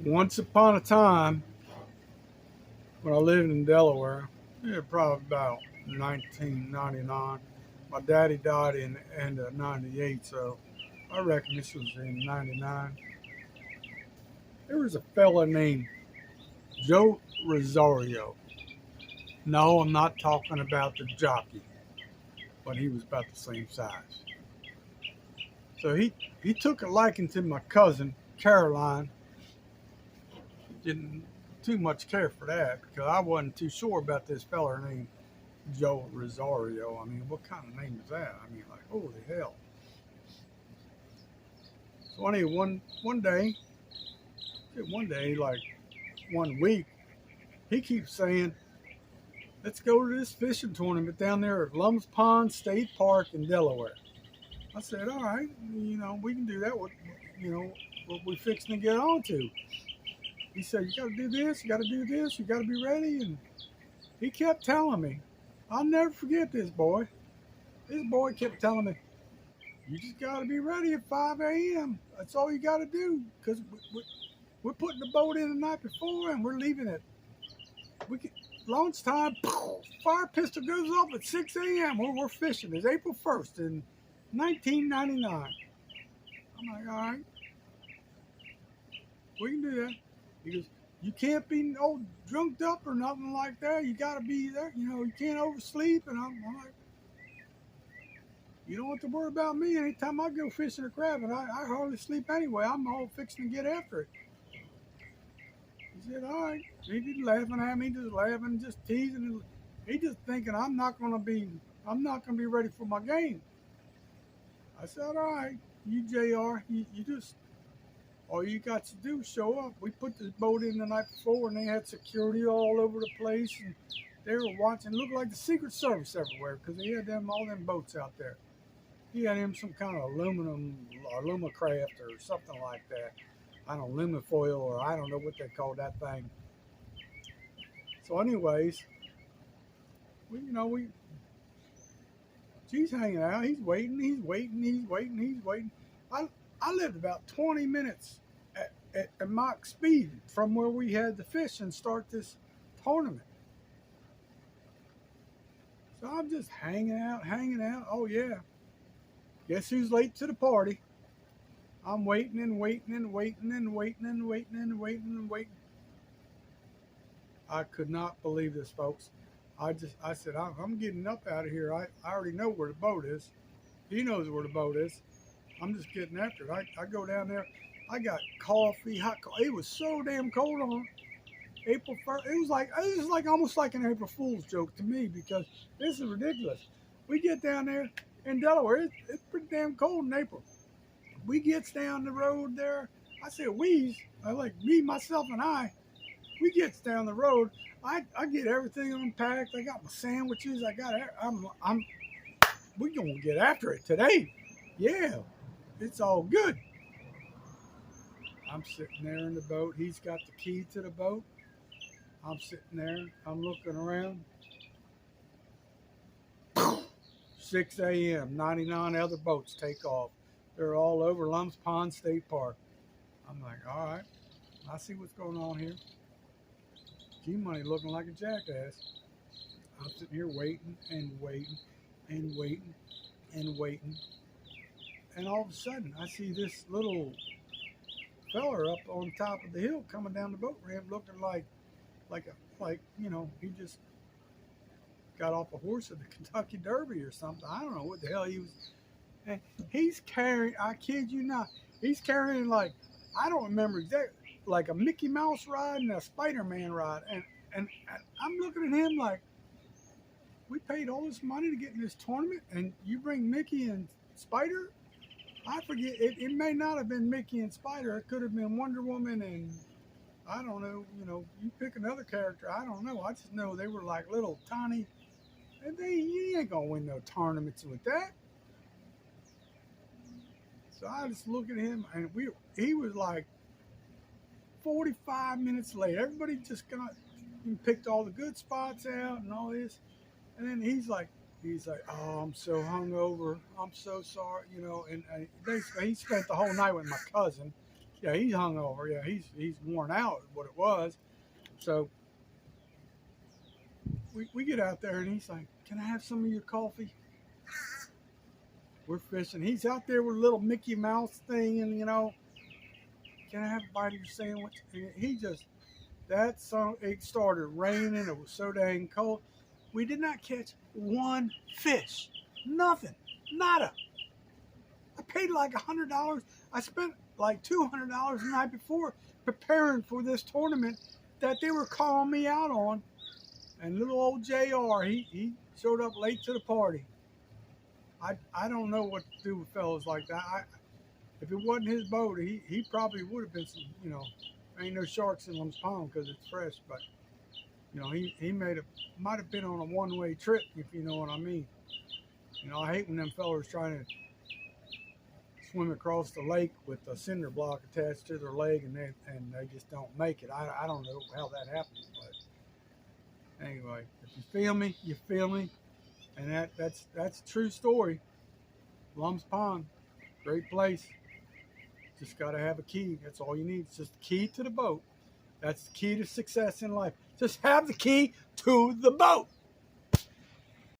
Once upon a time, when I lived in Delaware, yeah, probably about 1999, my daddy died in the end of '98, so I reckon this was in '99. There was a fella named Joe Rosario. No, I'm not talking about the jockey, but he was about the same size. So he took a liking to my cousin Caroline. Didn't too much care for that because I wasn't too sure about this fella named Joe Rosario. I mean, what kind of name is that? I mean, like, holy hell. So anyway, one day, like 1 week, he keeps saying, "Let's go to this fishing tournament down there at Lum's Pond State Park in Delaware." I said, "All right, we can do that. What we fixing to get on to?" He said, "You got to do this. You got to do this. You got to be ready." And he kept telling me, I'll never forget this boy. This boy kept telling me, "You just got to be ready at 5 a.m. That's all you got to do because we're putting the boat in the night before and we're leaving it. We can, launch time, fire pistol goes off at 6 a.m. We're fishing. It's April 1st in 1999. I'm like, all right, we can do that. He goes, "You can't be all drunked up or nothing like that. You got to be there. You can't oversleep." And I'm like, "You don't have to worry about me. Anytime I go fishing or crabbing, I hardly sleep anyway. I'm all fixing to get after it." He said, "All right." He just laughing at me, just laughing, just teasing. He just thinking I'm not gonna be ready for my game. I said, "All right, you Jr. You just all you got to do is show up." We put this boat in the night before, and they had security all over the place, and they were watching. It looked like the Secret Service everywhere because they had all them boats out there. He had him some kind of alumacraft or something like that. I don't know, lumifoil, or I don't know what they call that thing. So, anyways, we she's hanging out. He's waiting. He's waiting. He's waiting. He's waiting. I I lived about 20 minutes at Mach speed from where we had to fish and start this tournament. So I'm just hanging out, hanging out. Oh yeah, guess who's late to the party? I'm waiting and waiting and waiting and waiting and waiting and waiting and waiting. I could not believe this, folks. I said, I'm getting up out of here. I already know where the boat is. He knows where the boat is. I'm just getting after it. I go down there. I got coffee, hot coffee. It was so damn cold on April 1st. It was like almost like an April Fool's joke to me because this is ridiculous. We get down there in Delaware. It's pretty damn cold in April. We gets down the road there. I said, "We's," I like me, myself, and I. We gets down the road. I get everything unpacked. I got my sandwiches. I'm we gonna get after it today. Yeah, it's all good. I'm sitting there in the boat. He's got the key to the boat. I'm sitting there. I'm looking around. 6 a.m. 99 other boats take off. They're all over Lum's Pond State Park. I'm like, all right, I see what's going on here. G Money looking like a jackass. I'm sitting here waiting and waiting and waiting and waiting. And all of a sudden, I see this little feller up on top of the hill coming down the boat ramp, looking like he just got off a horse at the Kentucky Derby or something. I don't know what the hell he was. And he's carrying. I kid you not. He's carrying like I don't remember exactly, like a Mickey Mouse ride and a Spider Man ride. And I'm looking at him like, we paid all this money to get in this tournament, and you bring Mickey and Spider. I forget. It may not have been Mickey and Spider. It could have been Wonder Woman and I don't know. You pick another character. I don't know. I just know they were like little tiny. And you ain't gonna win no tournaments with that. So I just look at him, and he was like 45 minutes late. Everybody just got picked all the good spots out and all this, and then he's like, "Oh, I'm so hungover. I'm so sorry," And basically he spent the whole night with my cousin. Yeah, he's hungover. Yeah, he's worn out. What it was. So we get out there and he's like, "Can I have some of your coffee?" We're fishing. He's out there with a little Mickey Mouse thing, and can I have a bite of your sandwich? And he just that song. It started raining. It was so dang cold. We did not catch one fish. Nothing. Nada. I paid like $100. I spent like $200 the night before preparing for this tournament that they were calling me out on. And little old JR, he showed up late to the party. I don't know what to do with fellas like that. If it wasn't his boat, he probably would have been some, ain't no sharks in Lum's Pond because it's fresh, but he might have been on a one-way trip, if you know what I mean. I hate when them fellas trying to swim across the lake with a cinder block attached to their leg and they just don't make it. I don't know how that happens, but anyway, if you feel me, you feel me, and that's a true story. Lum's Pond, great place. Just got to have a key. That's all you need. It's just the key to the boat. That's the key to success in life. Just have the key to the boat.